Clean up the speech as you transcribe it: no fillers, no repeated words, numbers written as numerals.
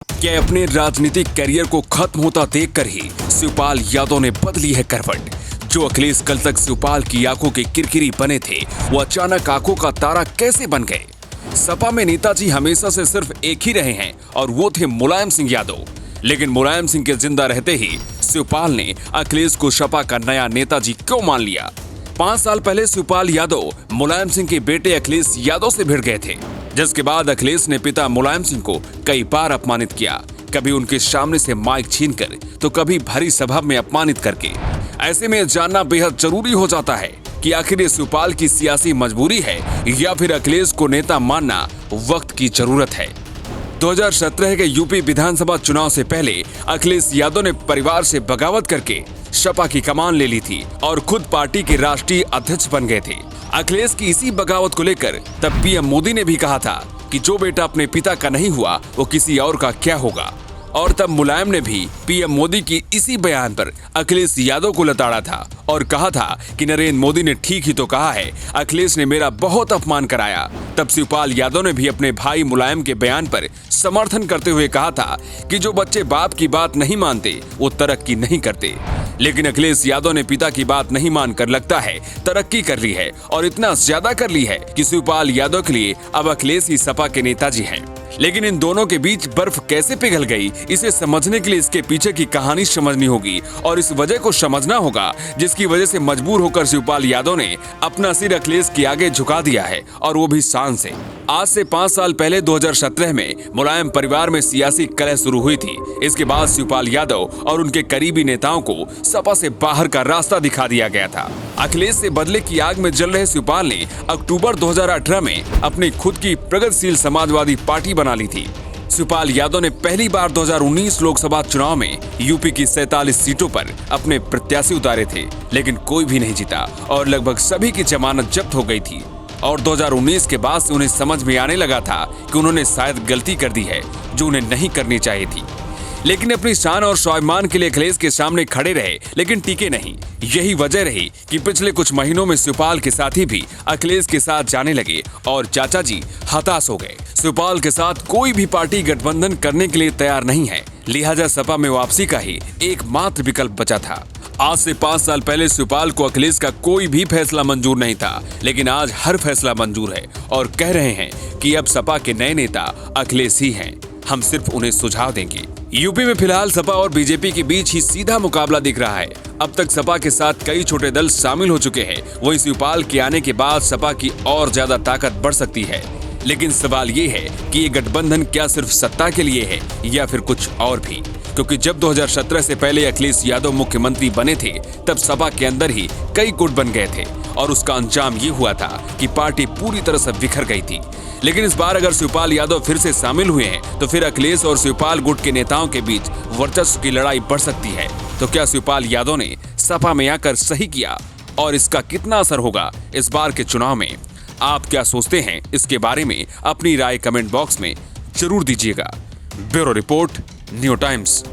कि अपने राजनीतिक करियर को खत्म होता देखकर ही शिवपाल यादव ने बदली है करवट। जो अखिलेश कल तक शिवपाल की आंखों के किरकिरी बने थे, वो अचानक आंखों का तारा कैसे बन गए। सपा में नेताजी हमेशा से सिर्फ एक ही रहे हैं और वो थे मुलायम सिंह यादव। लेकिन मुलायम सिंह के जिंदा रहते ही शिवपाल ने अखिलेश को सपा का नया नेताजी क्यों मान लिया। 5 साल पहले शिवपाल यादव मुलायम सिंह के बेटे अखिलेश यादव से भिड़ गए थे, जिसके बाद अखिलेश ने पिता मुलायम सिंह को कई बार अपमानित किया, कभी उनके सामने से माइक छीनकर तो कभी भरी सभा में अपमानित करके। ऐसे में जानना बेहद जरूरी हो जाता है कि आखिर ये शिवपाल की सियासी मजबूरी है या फिर अखिलेश को नेता मानना वक्त की जरूरत है। 2017 के यूपी विधानसभा चुनाव से पहले अखिलेश यादव ने परिवार से बगावत करके सपा की कमान ले ली थी और खुद पार्टी के राष्ट्रीय अध्यक्ष बन गए थे। अखिलेश की इसी बगावत को लेकर तब पीएम मोदी ने भी कहा था कि जो बेटा अपने पिता का नहीं हुआ वो किसी और का क्या होगा। और तब मुलायम ने भी पीएम मोदी की इसी बयान पर अखिलेश यादव को लताड़ा था और कहा था कि नरेंद्र मोदी ने ठीक ही तो कहा है, अखिलेश ने मेरा बहुत अपमान कराया। तब शिवपाल यादव ने भी अपने भाई मुलायम के बयान पर समर्थन करते हुए कहा था कि जो बच्चे बाप की बात नहीं मानते वो तरक्की नहीं करते। लेकिन अखिलेश यादव ने पिता की बात नहीं मानकर लगता है तरक्की कर ली है और इतना ज्यादा कर ली है कि शिवपाल यादव के लिए अब अखिलेश ही सपा के नेताजी हैं। लेकिन इन दोनों के बीच बर्फ कैसे पिघल गई, इसे समझने के लिए इसके पीछे की कहानी समझनी होगी और इस वजह को समझना होगा जिसकी वजह से मजबूर होकर शिवपाल यादव ने अपना सिर अखिलेश के आगे झुका दिया है, और वो भी शान से। आज से 5 साल पहले 2017 में मुलायम परिवार में सियासी कलह शुरू हुई थी। इसके बाद शिवपाल यादव और उनके करीबी नेताओं को सपा से बाहर का रास्ता दिखा दिया गया था। अखिलेश से बदले की आग में जल रहे शिवपाल ने अक्टूबर 2018 में अपनी खुद की प्रगतिशील समाजवादी पार्टी बना ली थी। शिवपाल यादव ने पहली बार 2019 लोकसभा चुनाव में यूपी की 47 सीटों पर अपने प्रत्याशी उतारे थे, लेकिन कोई भी नहीं जीता और लगभग सभी की जमानत जब्त हो गई थी। और 2019 के बाद से उन्हें समझ में आने लगा था कि उन्होंने शायद गलती कर दी है जो उन्हें नहीं करनी चाहिए थी। लेकिन अपनी शान और स्वाभिमान के लिए अखिलेश के सामने खड़े रहे, लेकिन टिके नहीं। यही वजह रही कि पिछले कुछ महीनों में शिवपाल के साथी भी अखिलेश के साथ जाने लगे और चाचा जी हताश हो गए। शिवपाल के साथ कोई भी पार्टी गठबंधन करने के लिए तैयार नहीं है, लिहाजा सपा में वापसी का ही एकमात्र विकल्प बचा था। आज से 5 साल पहले शिवपाल को अखिलेश का कोई भी फैसला मंजूर नहीं था, लेकिन आज हर फैसला मंजूर है और कह रहे हैं कि अब सपा के नए नेता अखिलेश ही हैं, हम सिर्फ उन्हें सुझाव देंगे। यूपी में फिलहाल सपा और बीजेपी के बीच ही सीधा मुकाबला दिख रहा है। अब तक सपा के साथ कई छोटे दल शामिल हो चुके हैं, वहीं शिवपाल के आने के बाद सपा की और ज्यादा ताकत बढ़ सकती है। लेकिन सवाल ये है कि ये गठबंधन क्या सिर्फ सत्ता के लिए है या फिर कुछ और भी, क्योंकि जब 2017 से पहले अखिलेश यादव मुख्यमंत्री बने थे तब सपा के अंदर ही कई गुट बन गए थे और उसका अंजाम ये हुआ था कि पार्टी पूरी तरह से बिखर गई थी। लेकिन इस बार अगर शिवपाल यादव फिर से शामिल हुए हैं तो फिर अखिलेश और शिवपाल गुट के नेताओं के बीच वर्चस्व की लड़ाई बढ़ सकती है। तो क्या शिवपाल यादव ने सपा में आकर सही किया और इसका कितना असर होगा इस बार के चुनाव में? आप क्या सोचते हैं इसके बारे में अपनी राय कमेंट बॉक्स में जरूर दीजिएगा। Bureau report, new times.